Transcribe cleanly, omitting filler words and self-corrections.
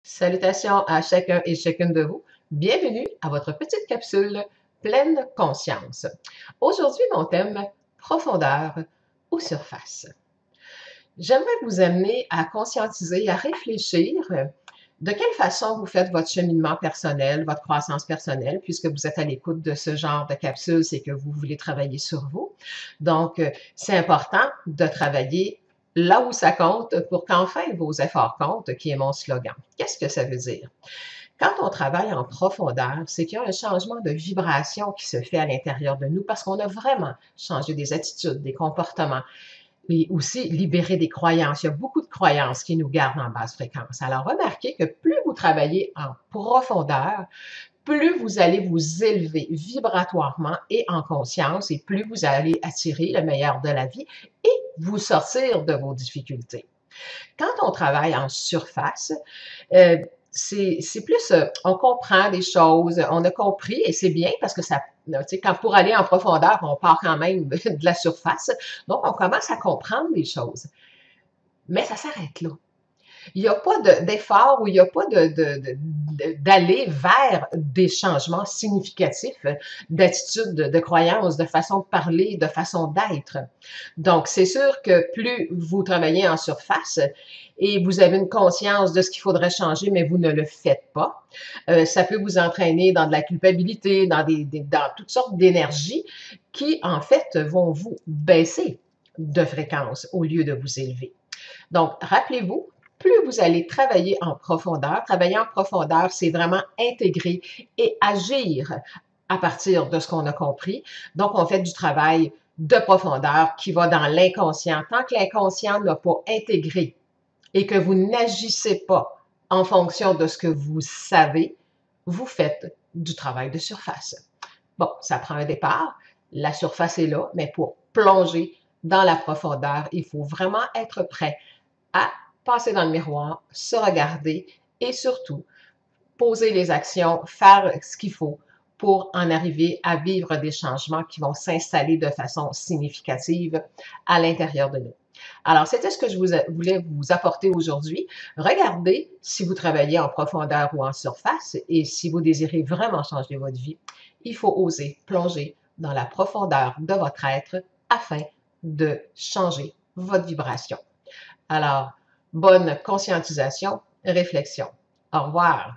Salutations à chacun et chacune de vous. Bienvenue à votre petite capsule pleine conscience. Aujourd'hui, mon thème, profondeur ou surface. J'aimerais vous amener à conscientiser, à réfléchir de quelle façon vous faites votre cheminement personnel, votre croissance personnelle, puisque vous êtes à l'écoute de ce genre de capsule, c'est que vous voulez travailler sur vous. Donc, c'est important de travailler là où ça compte pour qu'enfin vos efforts comptent, qui est mon slogan. Qu'est-ce que ça veut dire? Quand on travaille en profondeur, c'est qu'il y a un changement de vibration qui se fait à l'intérieur de nous parce qu'on a vraiment changé des attitudes, des comportements et aussi libérer des croyances. Il y a beaucoup de croyances qui nous gardent en basse fréquence. Alors, remarquez que plus vous travaillez en profondeur, plus vous allez vous élever vibratoirement et en conscience et plus vous allez attirer le meilleur de la vie et vous sortir de vos difficultés. Quand on travaille en surface, euh, c'est plus, on comprend des choses, on a compris et c'est bien parce que ça, tu sais, quand pour aller en profondeur, on part quand même de la surface, donc on commence à comprendre des choses. Mais ça s'arrête là. Il n'y a pas d'effort ou il n'y a pas d'aller vers des changements significatifs d'attitude, de croyance, de façon de parler, de façon d'être. Donc, c'est sûr que plus vous travaillez en surface et vous avez une conscience de ce qu'il faudrait changer, mais vous ne le faites pas, ça peut vous entraîner dans de la culpabilité, dans toutes sortes d'énergies qui, en fait, vont vous baisser de fréquence au lieu de vous élever. Donc, rappelez-vous, plus vous allez travailler en profondeur, c'est vraiment intégrer et agir à partir de ce qu'on a compris. Donc, on fait du travail de profondeur qui va dans l'inconscient. Tant que l'inconscient n'a pas intégré et que vous n'agissez pas en fonction de ce que vous savez, vous faites du travail de surface. Bon, ça prend un départ. La surface est là, mais pour plonger dans la profondeur, il faut vraiment être prêt à passer dans le miroir, se regarder et surtout poser les actions, faire ce qu'il faut pour en arriver à vivre des changements qui vont s'installer de façon significative à l'intérieur de nous. Alors, c'était ce que je voulais vous apporter aujourd'hui. Regardez si vous travaillez en profondeur ou en surface et si vous désirez vraiment changer votre vie, il faut oser plonger dans la profondeur de votre être afin de changer votre vibration. Alors, bonne conscientisation, réflexion. Au revoir.